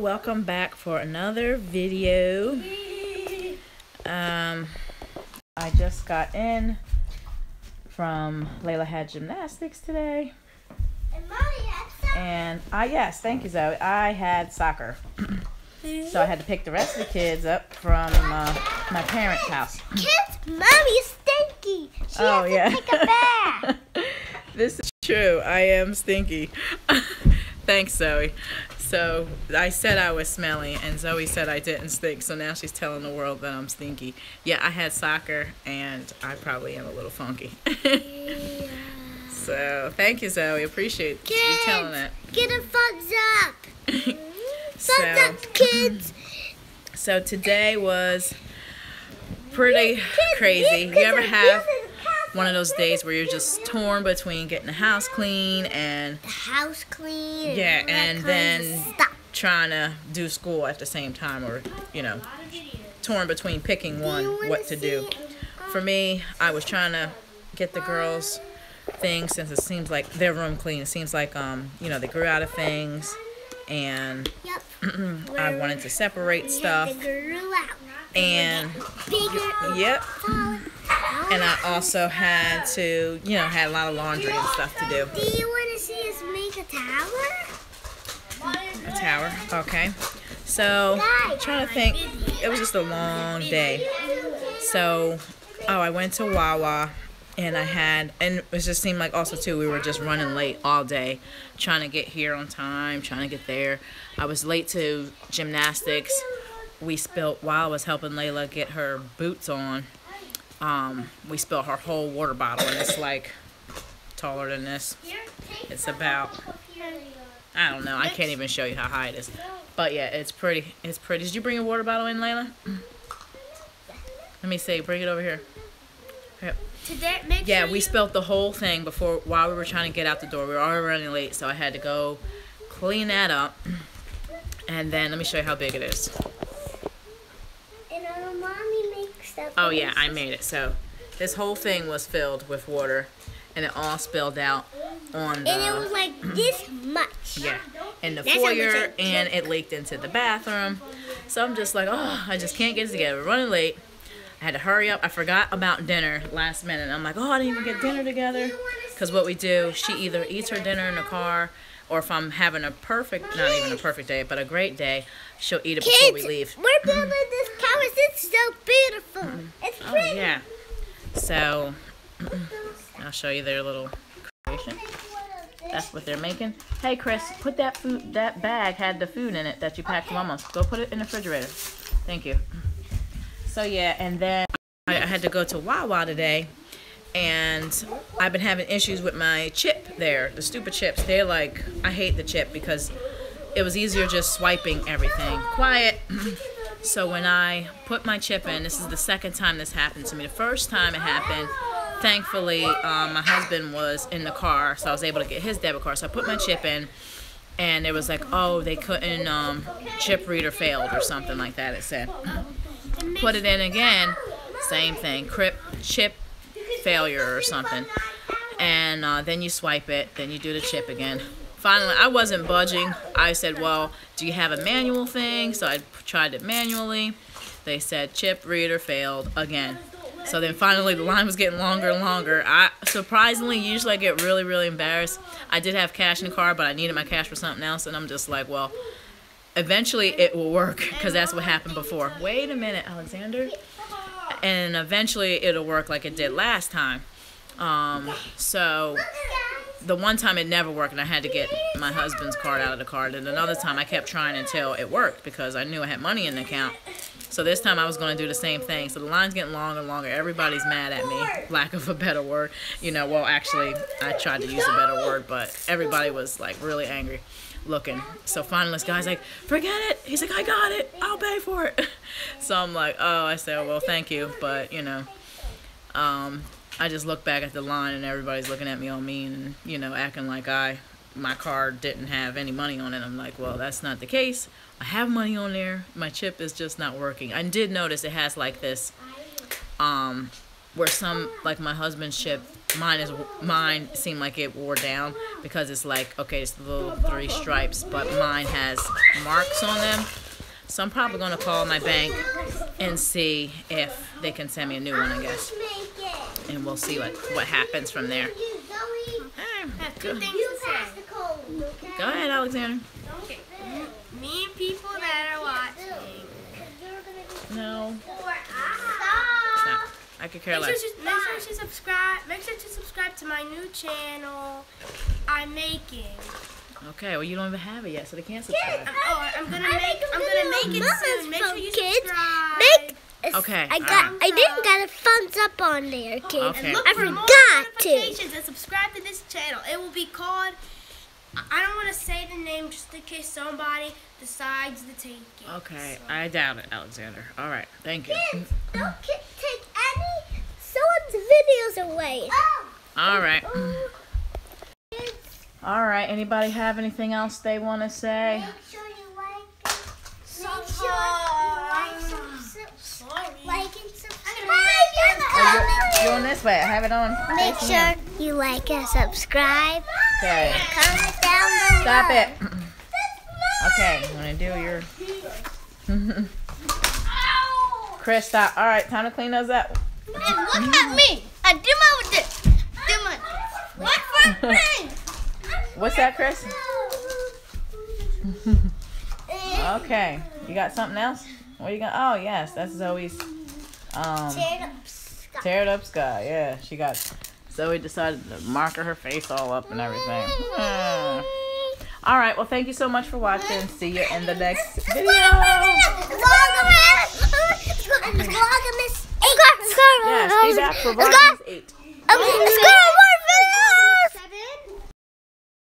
welcome back for another video. I just got in from Layla had gymnastics today. And Mommy had soccer. And yes, thank you, Zoe. I had soccer. So I had to pick the rest of the kids up from my parents' house. Kids, Mommy's stinky. She has to take a bath. This is true. I am stinky. Thanks, Zoe. So I said I was smelly, and Zoe said I didn't stink. So now she's telling the world that I'm stinky. Yeah, I had soccer, and I probably am a little funky. Yeah. So thank you, Zoe. Appreciate you telling that. Get a thumbs up. Thumbs up, kids. So today was pretty crazy. You ever have one of those days where you're just torn between getting the house clean and and then trying to do school at the same time, or torn between picking what to do. For me, I was trying to get the girls things, since it seems like their room clean. It seems like they grew out of things, and I wanted to separate stuff. And and I also had to, had a lot of laundry and stuff to do. Do you want to see us make a tower? A tower, okay. So, I'm trying to think. It was just a long day. So, I went to Wawa, and it just seemed like also too, we were just running late all day, trying to get here on time, trying to get there. I was late to gymnastics. We spilled, while I was helping Layla get her boots on, we spilled her whole water bottle, and it's like taller than this. It's about, I don't know, I can't even show you how high it is. But yeah, it's pretty. Did you bring a water bottle in, Layla? Let me see, bring it over here. Yeah, we spilled the whole thing while we were trying to get out the door. We were already running late, so I had to go clean that up. And then let me show you how big it is. And Mommy makes stuff. Oh yeah, I made it. So this whole thing was filled with water, and it all spilled out on the. And it was like this much. Yeah, in the foyer, and it leaked into the bathroom. So I'm just like, oh, I just can't get it together. We're running late. I had to hurry up. I forgot about dinner last minute. I'm like, oh, I didn't even get dinner together. Because what we do, she either eats her dinner in the car, or if I'm having not even a perfect day, but a great day, she'll eat it before we leave. We're building this house. It's so beautiful. It's pretty. Oh, yeah. So, I'll show you their little creation. That's what they're making. Hey, Chris, put that bag had the food in it that you packed for Mama. Go put it in the refrigerator. Thank you. So yeah, and then I had to go to Wawa today, and I've been having issues with my chip there. The stupid chips. They're like, I hate the chip because it was easier just swiping everything. Quiet. So when I put my chip in, this is the second time this happened to me. The first time it happened, thankfully, my husband was in the car, so I was able to get his debit card. So I put my chip in, and it was like, oh, they couldn't, chip reader failed or something like that, it said. Put it in again, same thing, chip failure or something. And then you swipe it, then you do the chip again. Finally, I wasn't budging. I said, well, do you have a manual thing? So I tried it manually. They said chip reader failed again. So then finally the line was getting longer and longer. Surprisingly, usually I get really, really embarrassed. I did have cash in the car, but I needed my cash for something else, and I'm just like, well, eventually it will work, because that's what happened before. Wait a minute, Alexander. And eventually it'll work like it did last time. So the one time it never worked, and I had to get my husband's card out of the card. And another time I kept trying until it worked, because I knew I had money in the account. So this time I was going to do the same thing. So the line's getting longer and longer. Everybody's mad at me, lack of a better word. Well, actually, I tried to use a better word, but everybody was like really angry looking. So finally this guy's like, forget it. He's like, I got it. I'll pay for it. So I'm like, oh, I said, well, thank you. But, I just look back at the line, and everybody's looking at me all mean and, acting like my card didn't have any money on it. I'm like, well, that's not the case. I have money on there. My chip is just not working. I did notice it has like this, where some, like my husband's chip Mine seemed like it wore down because it's like, okay, it's the little 3 stripes, but mine has marks on them. So I'm probably going to call my bank and see if they can send me a new one, I guess. And we'll see what happens from there. Go ahead, Alexander. Okay. Me and people that are watching. No. I could care less. Make sure to subscribe. Make sure to subscribe to my new channel. I'm making. Okay, well you don't even have it yet, so they can't subscribe. I'm gonna make it soon. Make sure you subscribe. Okay. I didn't get a thumbs up on there, kids. Okay. And look I for more forgot to. notifications and subscribe to this channel. It will be called. I don't want to say the name just in case somebody decides to take it. Okay, so. I doubt it, Alexander. All right, thank you. Kids, don't take any someone's videos away. All right. All right. Anybody have anything else they want to say? Make sure you like and subscribe. Going this way. I have it on. Make sure you like and subscribe. Okay. Comment down below. Stop it. Okay, I'm gonna do your. Chris, stop. All right, time to clean those up. And look at me. I do my this. Do my. What for thing? What's that, Chris? Okay, you got something else? What are you got? Oh yes, that's Zoe's. Teared up sky. Yeah, she got. Zoe decided to mark her face all up and everything. All right. Well, thank you so much for watching. See you in the next video. Vlogmas 8. Yes, be back for Vlogmas 8.